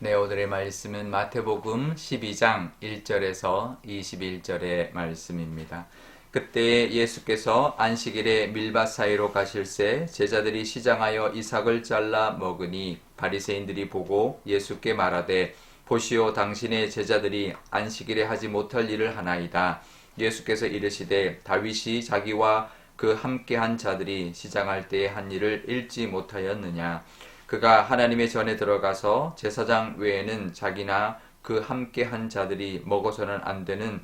네, 오늘의 말씀은 마태복음 12장 1절에서 21절의 말씀입니다. 그때 예수께서 안식일에 밀밭 사이로 가실새 제자들이 시장하여 이삭을 잘라 먹으니 바리새인들이 보고 예수께 말하되 보시오, 당신의 제자들이 안식일에 하지 못할 일을 하나이다. 예수께서 이르시되 다윗이 자기와 그 함께한 자들이 시장할 때에 한 일을 읽지 못하였느냐. 그가 하나님의 전에 들어가서 제사장 외에는 자기나 그 함께한 자들이 먹어서는 안 되는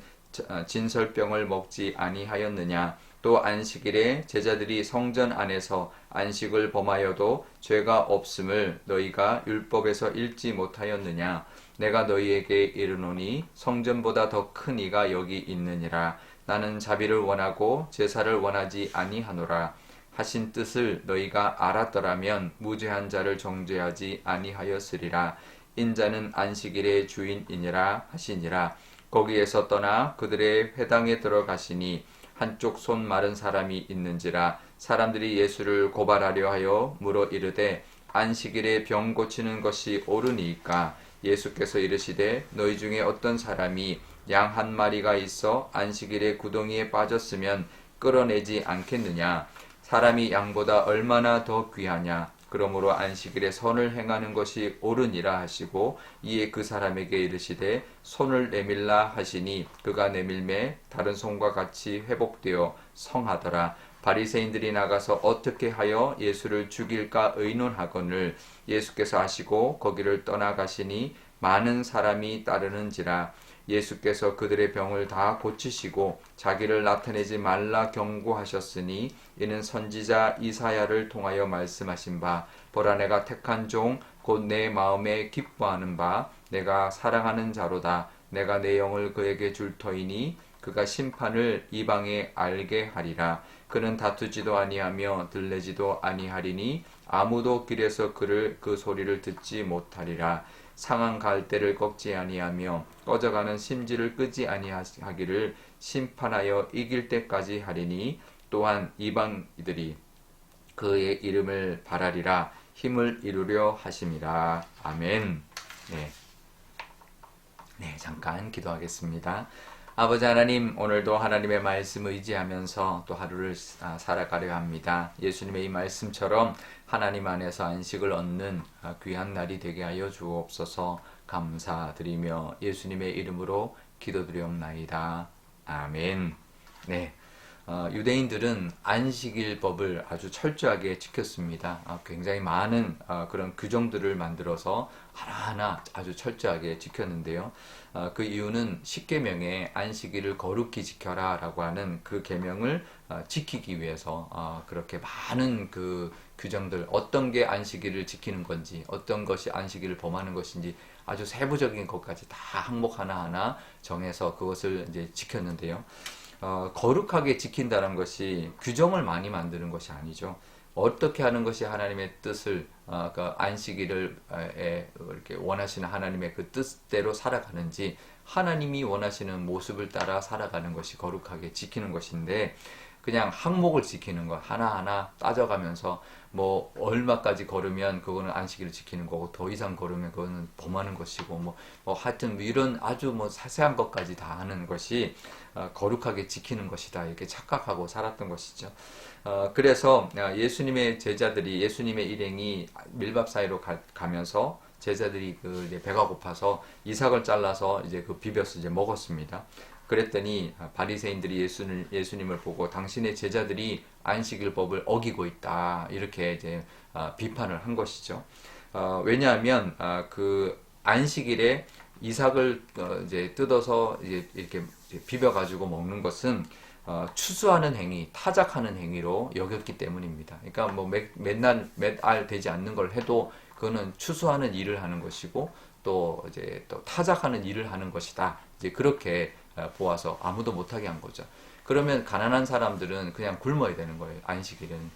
진설병을 먹지 아니하였느냐. 또 안식일에 제자들이 성전 안에서 안식을 범하여도 죄가 없음을 너희가 율법에서 읽지 못하였느냐. 내가 너희에게 이르노니 성전보다 더 큰 이가 여기 있느니라. 나는 자비를 원하고 제사를 원하지 아니하노라. 하신 뜻을 너희가 알았더라면 무죄한 자를 정죄하지 아니하였으리라. 인자는 안식일의 주인이니라 하시니라. 거기에서 떠나 그들의 회당에 들어가시니 한쪽 손 마른 사람이 있는지라. 사람들이 예수를 고발하려 하여 물어 이르되 안식일에 병 고치는 것이 옳으니이까. 예수께서 이르시되 너희 중에 어떤 사람이 양 한 마리가 있어 안식일에 구덩이에 빠졌으면 끌어내지 않겠느냐. 사람이 양보다 얼마나 더 귀하냐. 그러므로 안식일에 선을 행하는 것이 옳으니라 하시고 이에 그 사람에게 이르시되 손을 내밀라 하시니 그가 내밀매 다른 손과 같이 회복되어 성하더라. 바리새인들이 나가서 어떻게 하여 예수를 죽일까 의논하거늘 예수께서 하시고 거기를 떠나가시니 많은 사람이 따르는지라. 예수께서 그들의 병을 다 고치시고 자기를 나타내지 말라 경고하셨으니 이는 선지자 이사야를 통하여 말씀하신 바 보라, 내가 택한 종 곧 내 마음에 기뻐하는 바 내가 사랑하는 자로다. 내가 내 영을 그에게 줄 터이니 그가 심판을 이방에 알게 하리라. 그는 다투지도 아니하며 들레지도 아니하리니 아무도 길에서 그 소리를 듣지 못하리라. 상한 갈대를 꺾지 아니하며 꺼져가는 심지를 끄지 아니하기를 심판하여 이길 때까지 하리니 또한 이방이들이 그의 이름을 바라리라. 힘을 이루려 하심이라. 아멘. 네, 잠깐 기도하겠습니다. 아버지 하나님, 오늘도 하나님의 말씀 의지하면서 또 하루를 살아가려 합니다. 예수님의 이 말씀처럼 하나님 안에서 안식을 얻는 귀한 날이 되게 하여 주옵소서. 감사드리며 예수님의 이름으로 기도드리옵나이다. 아멘. 네. 유대인들은 안식일법을 아주 철저하게 지켰습니다. 굉장히 많은 그런 규정들을 만들어서 하나하나 아주 철저하게 지켰는데요. 그 이유는 십계명에 안식일을 거룩히 지켜라 라고 하는 그 계명을 지키기 위해서 그렇게 많은 그 규정들, 어떤 게 안식일을 지키는 건지, 어떤 것이 안식일을 범하는 것인지 아주 세부적인 것까지 다 항목 하나하나 정해서 그것을 이제 지켰는데요. 거룩하게 지킨다는 것이 규정을 많이 만드는 것이 아니죠. 어떻게 하는 것이 하나님의 뜻을 그 안식일을 이렇게 원하시는 하나님의 그 뜻대로 살아가는지 하나님이 원하시는 모습을 따라 살아가는 것이 거룩하게 지키는 것인데 그냥 항목을 지키는 것 하나하나 따져가면서 뭐 얼마까지 걸으면 그거는 안식일을 지키는 거고 더 이상 걸으면 그거는 범하는 것이고 뭐 하여튼 이런 아주 자세한 것까지 다 하는 것이 거룩하게 지키는 것이다 이렇게 착각하고 살았던 것이죠. 그래서 예수님의 제자들이 예수님의 일행이 밀밥 사이로 가면서 제자들이 배가 고파서 이삭을 잘라서 이제 비벼서 이제 먹었습니다. 그랬더니 바리새인들이 예수님을 보고 당신의 제자들이 안식일법을 어기고 있다 이렇게 이제 비판을 한 것이죠. 왜냐하면 그 안식일에 이삭을 이제 뜯어서 이제 이렇게 비벼 가지고 먹는 것은 추수하는 행위, 타작하는 행위로 여겼기 때문입니다. 그러니까 맨날 몇 되지 않는 걸 해도 그거는 추수하는 일을 하는 것이고 또 이제 또 타작하는 일을 하는 것이다. 이제 그렇게 보아서 아무도 못하게 한 거죠. 그러면 가난한 사람들은 그냥 굶어야 되는 거예요. 안식일은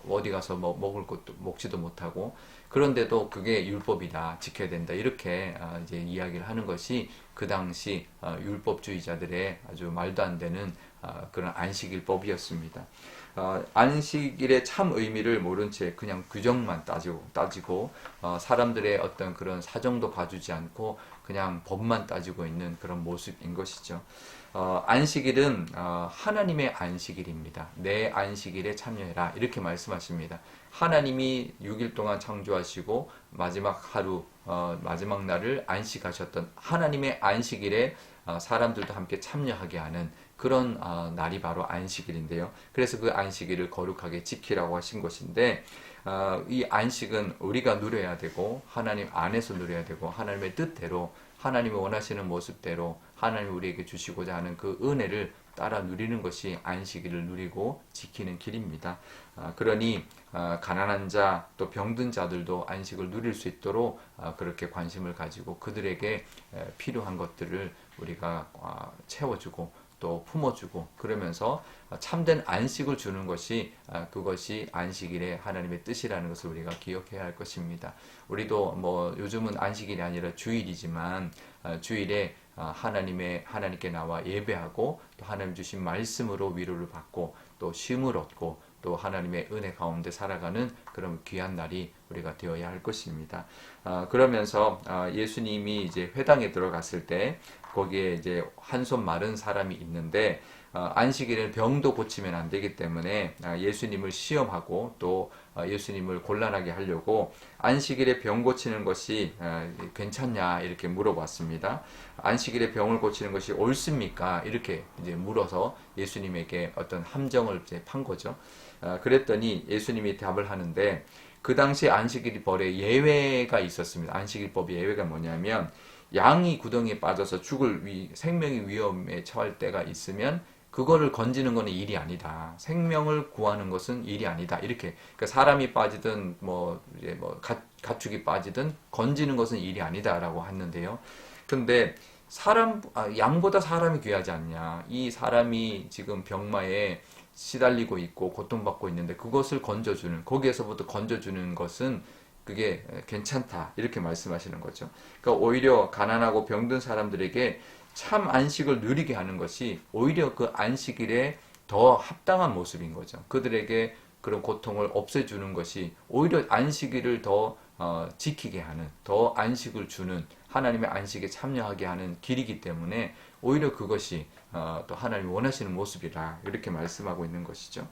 어디 가서 먹을 것도 먹지도 못하고 그런데도 그게 율법이다, 지켜야 된다 이렇게 이제 이야기를 하는 것이 그 당시 율법주의자들의 아주 말도 안 되는 그런 안식일법이었습니다. 안식일의 참 의미를 모른 채 그냥 규정만 따지고 사람들의 어떤 그런 사정도 봐주지 않고 그냥 법만 따지고 있는 그런 모습인 것이죠. 안식일은 하나님의 안식일입니다. 내 안식일에 참여해라 이렇게 말씀하십니다. 하나님이 6일 동안 창조하시고 마지막 하루 마지막 날을 안식하셨던 하나님의 안식일에 사람들도 함께 참여하게 하는 그런 날이 바로 안식일인데요. 그래서 그 안식일을 거룩하게 지키라고 하신 것인데 이 안식은 우리가 누려야 되고 하나님 안에서 누려야 되고 하나님의 뜻대로 하나님이 원하시는 모습대로 하나님이 우리에게 주시고자 하는 그 은혜를 따라 누리는 것이 안식일을 누리고 지키는 길입니다. 그러니 가난한 자 또 병든 자들도 안식을 누릴 수 있도록 그렇게 관심을 가지고 그들에게 필요한 것들을 우리가 채워주고 또 품어주고 그러면서 참된 안식을 주는 것이 그것이 안식일의 하나님의 뜻이라는 것을 우리가 기억해야 할 것입니다. 우리도 뭐 요즘은 안식일이 아니라 주일이지만 주일에 하나님께 나와 예배하고 또 하나님 주신 말씀으로 위로를 받고 또 쉼을 얻고 또 하나님의 은혜 가운데 살아가는 그런 귀한 날이 우리가 되어야 할 것입니다. 그러면서 예수님이 이제 회당에 들어갔을 때 거기에 이제 한 손 마른 사람이 있는데 안식일에 병도 고치면 안 되기 때문에 예수님을 시험하고 또 예수님을 곤란하게 하려고 안식일에 병 고치는 것이 괜찮냐 이렇게 물어봤습니다. 안식일에 병을 고치는 것이 옳습니까? 이렇게 이제 물어서 예수님에게 어떤 함정을 이제 판 거죠. 그랬더니 예수님이 답을 하는데 그 당시 안식일 법에 예외가 있었습니다. 안식일법 예외가 뭐냐면 양이 구덩이에 빠져서 생명의 위험에 처할 때가 있으면 그거를 건지는 것은 일이 아니다. 생명을 구하는 것은 일이 아니다. 이렇게 그러니까 사람이 빠지든 가축이 빠지든 건지는 것은 일이 아니다라고 했는데요. 근데 양보다 사람이 귀하지 않냐. 이 사람이 지금 병마에 시달리고 있고 고통받고 있는데 그것을 거기에서부터 건져주는 것은 그게 괜찮다. 이렇게 말씀하시는 거죠. 그러니까 오히려 가난하고 병든 사람들에게 참 안식을 누리게 하는 것이 오히려 그 안식일에 더 합당한 모습인 거죠. 그들에게 그런 고통을 없애주는 것이 오히려 안식일을 더 지키게 하는, 더 안식을 주는 하나님의 안식에 참여하게 하는 길이기 때문에 오히려 그것이 또 하나님이 원하시는 모습이라 이렇게 말씀하고 있는 것이죠.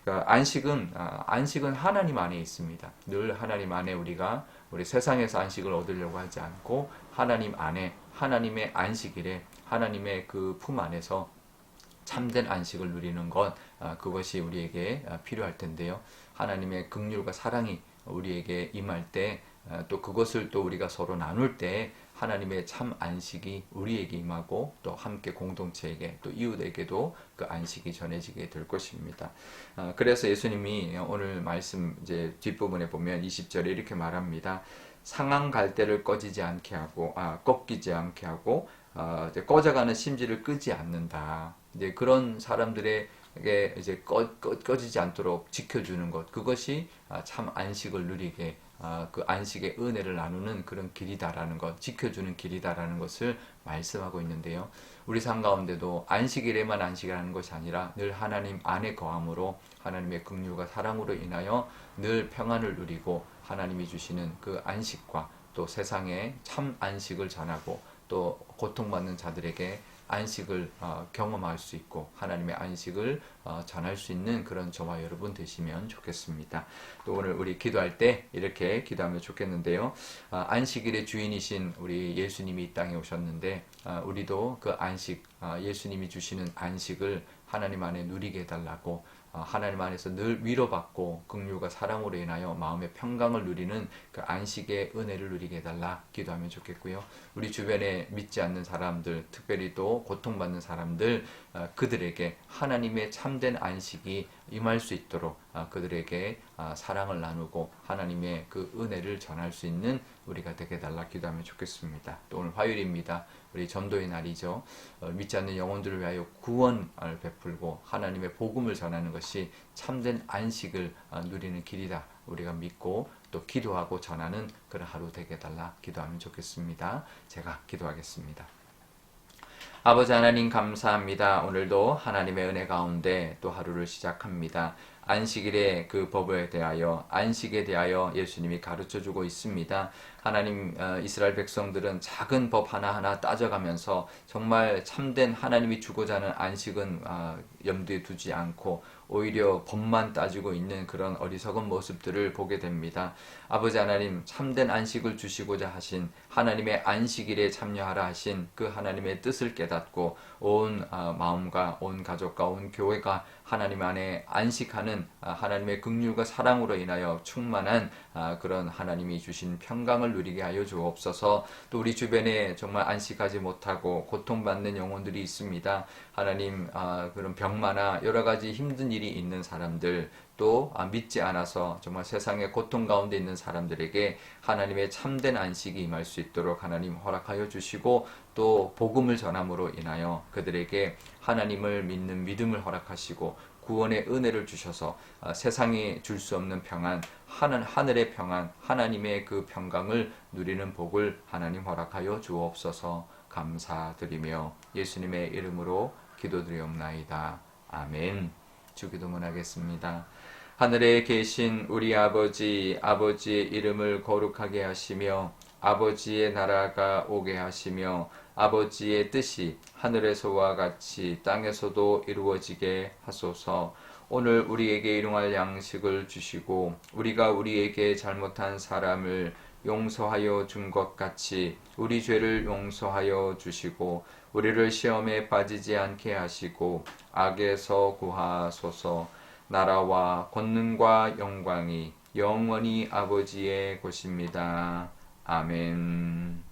그러니까 안식은 하나님 안에 있습니다. 늘 하나님 안에 우리 세상에서 안식을 얻으려고 하지 않고 하나님 안에 하나님의 안식일에 하나님의 그 품 안에서 참된 안식을 누리는 것 그것이 우리에게 필요할 텐데요. 하나님의 긍휼과 사랑이 우리에게 임할 때 또 그것을 또 우리가 서로 나눌 때 하나님의 참 안식이 우리에게 임하고 또 함께 공동체에게 또 이웃에게도 그 안식이 전해지게 될 것입니다. 그래서 예수님이 오늘 말씀 이제 뒷부분에 보면 20절에 이렇게 말합니다. 상한 갈대를 꺾이지 않게 하고 이제 꺼져가는 심지를 끄지 않는다. 이제 그런 사람들에게 이제 꺼지지 않도록 지켜주는 것 그것이 참 안식을 누리게 그 안식의 은혜를 나누는 그런 길이다라는 것, 지켜주는 길이다라는 것을 말씀하고 있는데요. 우리 삶 가운데도 안식일에만 안식을 하는 것이 아니라 늘 하나님 안에 거함으로 하나님의 긍휼과 사랑으로 인하여 늘 평안을 누리고 하나님이 주시는 그 안식과 또 세상에 참 안식을 전하고 또 고통받는 자들에게 안식을 경험할 수 있고 하나님의 안식을 전할 수 있는 그런 저와 여러분 되시면 좋겠습니다. 또 오늘 우리 기도할 때 이렇게 기도하면 좋겠는데요. 안식일의 주인이신 우리 예수님이 이 땅에 오셨는데 우리도 그 안식 예수님이 주시는 안식을 하나님 안에 누리게 해달라고 하나님 안에서 늘 위로받고 긍휼과 사랑으로 인하여 마음의 평강을 누리는 그 안식의 은혜를 누리게 해달라 기도하면 좋겠고요. 우리 주변에 믿지 않는 사람들, 특별히 또 고통받는 사람들, 그들에게 하나님의 참된 안식이 임할 수 있도록 그들에게 사랑을 나누고 하나님의 그 은혜를 전할 수 있는 우리가 되게 해달라 기도하면 좋겠습니다. 또 오늘 화요일입니다. 우리 전도의 날이죠. 믿지 않는 영혼들을 위하여 구원을 베풀고 하나님의 복음을 전하는 것이 참된 안식을 누리는 길이다. 우리가 믿고 또 기도하고 전하는 그런 하루 되게 해달라 기도하면 좋겠습니다. 제가 기도하겠습니다. 아버지 하나님 감사합니다. 오늘도 하나님의 은혜 가운데 또 하루를 시작합니다. 안식일의 그 법에 대하여, 안식에 대하여 예수님이 가르쳐 주고 있습니다. 하나님, 이스라엘 백성들은 작은 법 하나하나 따져가면서 정말 참된 하나님이 주고자 하는 안식은 염두에 두지 않고 오히려 법만 따지고 있는 그런 어리석은 모습들을 보게 됩니다. 아버지 하나님, 참된 안식을 주시고자 하신 하나님의 안식일에 참여하라 하신 그 하나님의 뜻을 깨닫고 온 마음과 온 가족과 온 교회가 하나님 안에 안식하는 하나님의 긍휼과 사랑으로 인하여 충만한 그런 하나님이 주신 평강을 누리게 하여 주옵소서. 또 우리 주변에 정말 안식하지 못하고 고통받는 영혼들이 있습니다. 하나님, 그런 병마나 여러 가지 힘든 일이 있는 사람들, 또 믿지 않아서 정말 세상의 고통 가운데 있는 사람들에게 하나님의 참된 안식이 임할 수 있도록 하나님 허락하여 주시고, 또 복음을 전함으로 인하여 그들에게 하나님을 믿는 믿음을 허락하시고 구원의 은혜를 주셔서 세상이 줄 수 없는 평안, 하늘의 평안, 하나님의 그 평강을 누리는 복을 하나님 허락하여 주옵소서. 감사드리며 예수님의 이름으로 기도드리옵나이다. 아멘. 주기도문 하겠습니다. 하늘에 계신 우리 아버지, 아버지의 이름을 거룩하게 하시며 아버지의 나라가 오게 하시며 아버지의 뜻이 하늘에서와 같이 땅에서도 이루어지게 하소서. 오늘 우리에게 일용할 양식을 주시고 우리가 우리에게 잘못한 사람을 용서하여 준 것 같이 우리 죄를 용서하여 주시고 우리를 시험에 빠지지 않게 하시고 악에서 구하소서. 나라와 권능과 영광이 영원히 아버지의 것입니다. 아멘.